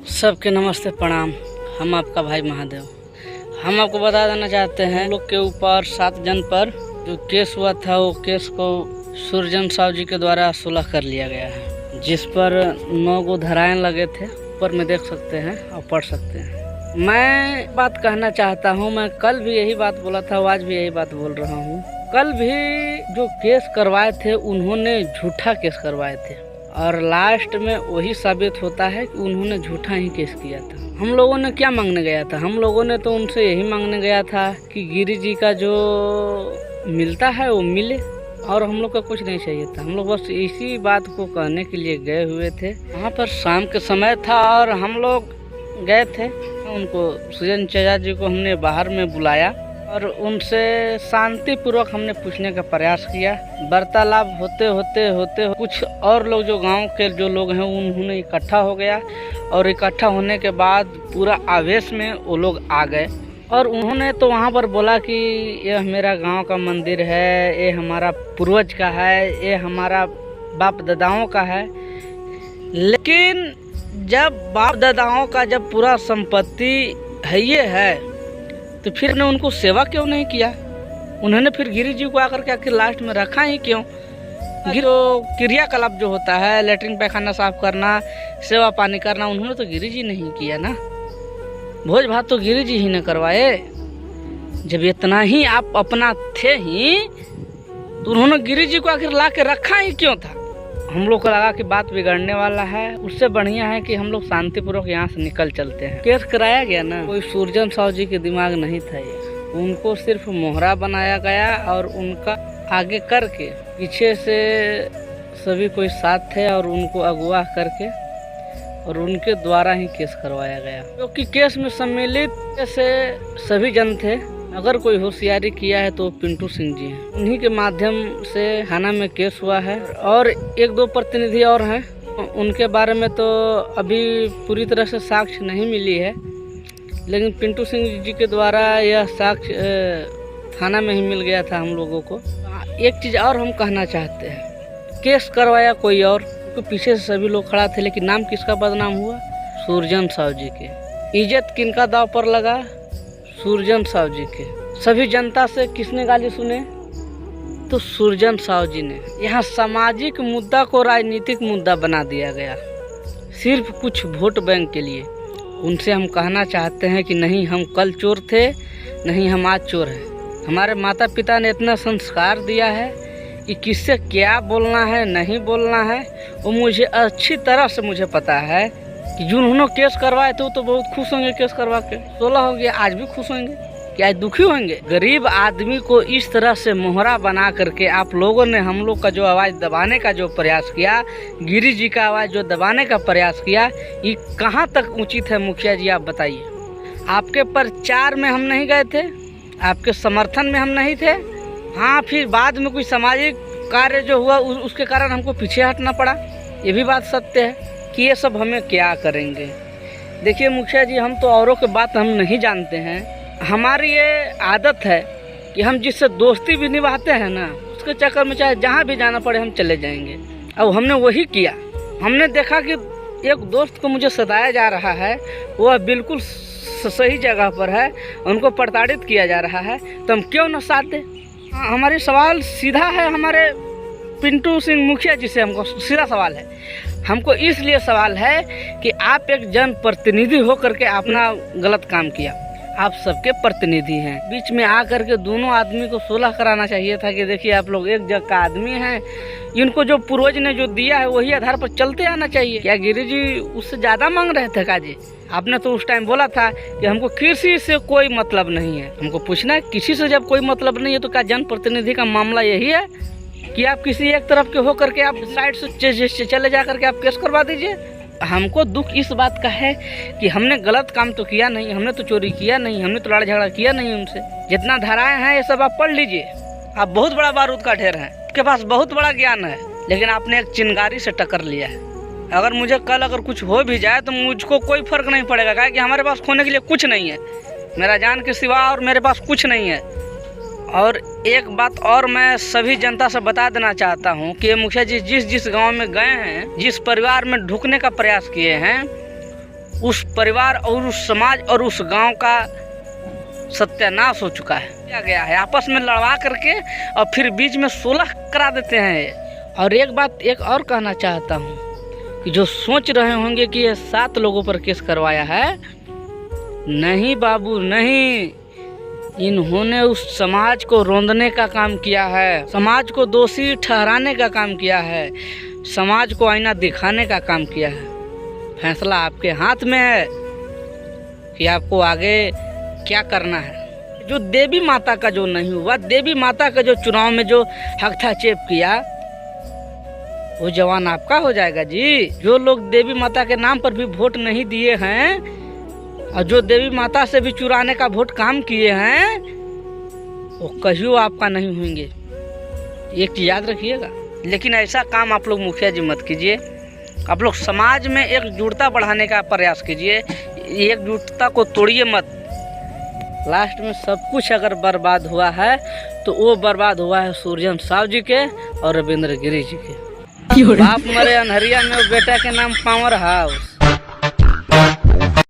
सबके नमस्ते प्रणाम। हम आपका भाई महादेव। हम आपको बता देना चाहते हैं लोग के ऊपर 7 जन पर जो केस हुआ था वो केस को सूरजन साहु जी के द्वारा सुलह कर लिया गया है, जिस पर 9 गो धाराएं लगे थे। ऊपर में देख सकते हैं और पढ़ सकते हैं। मैं बात कहना चाहता हूँ, मैं कल भी यही बात बोला था, आज भी यही बात बोल रहा हूँ। कल भी जो केस करवाए थे उन्होंने झूठा केस करवाए थे और लास्ट में वही साबित होता है कि उन्होंने झूठा ही केस किया था। हम लोगों ने क्या मांगने गया था? हम लोगों ने तो उनसे यही मांगने गया था कि गिरी जी का जो मिलता है वो मिले, और हम लोग का कुछ नहीं चाहिए था। हम लोग बस इसी बात को कहने के लिए गए हुए थे। वहाँ पर शाम के समय था और हम लोग गए थे। उनको सूरजन चाचा जी को हमने बाहर में बुलाया और उनसे शांतिपूर्वक हमने पूछने का प्रयास किया। वार्तालाप होते होते कुछ और लोग जो गांव के जो लोग हैं उन्होंने इकट्ठा हो गया, और इकट्ठा होने के बाद पूरा आवेश में वो लोग आ गए और उन्होंने तो वहाँ पर बोला कि यह मेरा गांव का मंदिर है, ये हमारा पूर्वज का है, ये हमारा बाप दादाओं का है। लेकिन जब बाप दादाओं का जब पूरा संपत्ति है ये है तो फिर ने उनको सेवा क्यों नहीं किया? उन्होंने फिर गिरी जी को आकर के आखिर लास्ट में रखा ही क्यों? जो क्रियाकलाप जो होता है, लेटरिन पैखाना साफ करना, सेवा पानी करना, उन्होंने तो गिरी जी नहीं किया ना। भोज भात तो गिरी जी ही ने करवाए। जब इतना ही आप अपना थे ही तो उन्होंने गिरी जी को आखिर ला के रखा ही क्यों था? हम लोग को लगा कि बात बिगड़ने वाला है। उससे बढ़िया है कि हम लोग शांतिपूर्वक यहाँ से निकल चलते हैं। केस कराया गया ना, कोई सूरजन साहु जी के दिमाग नहीं था ये। उनको सिर्फ मोहरा बनाया गया और उनका आगे करके पीछे से सभी कोई साथ थे और उनको अगवा करके और उनके द्वारा ही केस करवाया गया। क्योंकि केस में सम्मिलित से सभी जन थे। अगर कोई होशियारी किया है तो पिंटू सिंह जी हैं। उन्हीं के माध्यम से थाना में केस हुआ है और 1-2 प्रतिनिधि और हैं। उनके बारे में तो अभी पूरी तरह से साक्ष्य नहीं मिली है, लेकिन पिंटू सिंह जी के द्वारा यह साक्ष्य थाना में ही मिल गया था हम लोगों को। एक चीज़ और हम कहना चाहते हैं, केस करवाया कोई और, तो पीछे से सभी लोग खड़ा थे, लेकिन नाम किसका बदनाम हुआ? सूरजन साहु जी के। इज्जत किनका दाव पर लगा? सूरजन साहु जी के। सभी जनता से किसने गाली सुने? तो सूरजन साहु जी ने। यहाँ सामाजिक मुद्दा को राजनीतिक मुद्दा बना दिया गया सिर्फ कुछ वोट बैंक के लिए। उनसे हम कहना चाहते हैं कि नहीं, हम कल चोर थे, नहीं हम आज चोर हैं। हमारे माता पिता ने इतना संस्कार दिया है कि किससे क्या बोलना है नहीं बोलना है वो मुझे अच्छी तरह से मुझे पता है। कि जिन्होंने केस करवाए थे वो तो बहुत खुश होंगे केस करवा के। 16 हो गया, आज भी खुश होंगे कि आज दुखी होंगे? गरीब आदमी को इस तरह से मोहरा बना करके आप लोगों ने हम लोग का जो आवाज़ दबाने का जो प्रयास किया, गिरी जी का आवाज़ जो दबाने का प्रयास किया, ये कहाँ तक उचित है? मुखिया जी आप बताइए। आपके प्रचार में हम नहीं गए थे, आपके समर्थन में हम नहीं थे। हाँ, फिर बाद में कोई सामाजिक कार्य जो हुआ उसके कारण हमको पीछे हटना पड़ा। ये भी बात सत्य है कि ये सब हमें क्या करेंगे। देखिए मुखिया जी, हम तो औरों की बात हम नहीं जानते हैं। हमारी ये आदत है कि हम जिससे दोस्ती भी निभाते हैं ना, उसके चक्कर में चाहे जहाँ भी जाना पड़े हम चले जाएंगे। अब हमने वही किया। हमने देखा कि एक दोस्त को मुझे सताया जा रहा है, वह बिल्कुल सही जगह पर है, उनको प्रताड़ित किया जा रहा है, तो हम क्यों न साथ दें? हमारे सवाल सीधा है, हमारे पिंटू सिंह मुखिया जी से हमको सीधा सवाल है। हमको इसलिए सवाल है कि आप एक जन प्रतिनिधि होकर के अपना गलत काम किया। आप सबके प्रतिनिधि हैं। बीच में आकर के दोनों आदमी को सुलह कराना चाहिए था कि देखिए आप लोग एक जगह का आदमी हैं, इनको जो पूर्वज ने जो दिया है वही आधार पर चलते आना चाहिए। क्या गिरी जी उससे ज़्यादा मांग रहे थे काजी? आपने तो उस टाइम बोला था कि हमको किसी से कोई मतलब नहीं है। हमको पूछना है, किसी से जब कोई मतलब नहीं है तो क्या जनप्रतिनिधि का मामला यही है कि आप किसी एक तरफ के होकर के आप साइड से चले जा करके आप केस करवा दीजिए? हमको दुख इस बात का है कि हमने गलत काम तो किया नहीं, हमने तो चोरी किया नहीं, हमने तो लड़ाई झगड़ा किया नहीं उनसे। जितना धाराएं हैं ये सब आप पढ़ लीजिए। आप बहुत बड़ा बारूद का ढेर है, आपके पास बहुत बड़ा ज्ञान है, लेकिन आपने एक चिंगारी से टक्कर लिया है। अगर मुझे कल अगर कुछ हो भी जाए तो मुझको कोई फर्क नहीं पड़ेगा, क्या कि हमारे पास खोने के लिए कुछ नहीं है। मेरा जान के सिवा और मेरे पास कुछ नहीं है। और एक बात और मैं सभी जनता से बता देना चाहता हूँ कि मुखिया जी जिस गांव में गए हैं, जिस परिवार में ढुकने का प्रयास किए हैं, उस परिवार और उस समाज और उस गांव का सत्यानाश हो चुका है। किया गया है आपस में लड़वा करके और फिर बीच में सुलह करा देते हैं। और एक बात एक और कहना चाहता हूँ कि जो सोच रहे होंगे कि ये 7 लोगों पर केस करवाया है, नहीं बाबू नहीं, इन्होंने उस समाज को रौंदने का काम किया है, समाज को दोषी ठहराने का काम किया है, समाज को आईना दिखाने का काम किया है। फैसला आपके हाथ में है कि आपको आगे क्या करना है। जो देवी माता का जो नहीं हुआ, देवी माता का जो चुनाव में जो हस्तक्षेप किया, वो जवान आपका हो जाएगा जी। जो लोग देवी माता के नाम पर भी वोट नहीं दिए हैं और जो देवी माता से भी चुराने का वोट काम किए हैं, वो कहियो आपका नहीं होंगे। एक चीज याद रखिएगा। लेकिन ऐसा काम आप लोग मुखिया जी मत कीजिए। आप लोग समाज में एकजुटता बढ़ाने का प्रयास कीजिए, एकजुटता को तोड़िए मत। लास्ट में सब कुछ अगर बर्बाद हुआ है तो वो बर्बाद हुआ है सूरजन साहु जी के और रविंद्र गिरी जी के। बाप मरे अनहरिया में, बेटा के नाम पावर हाउस।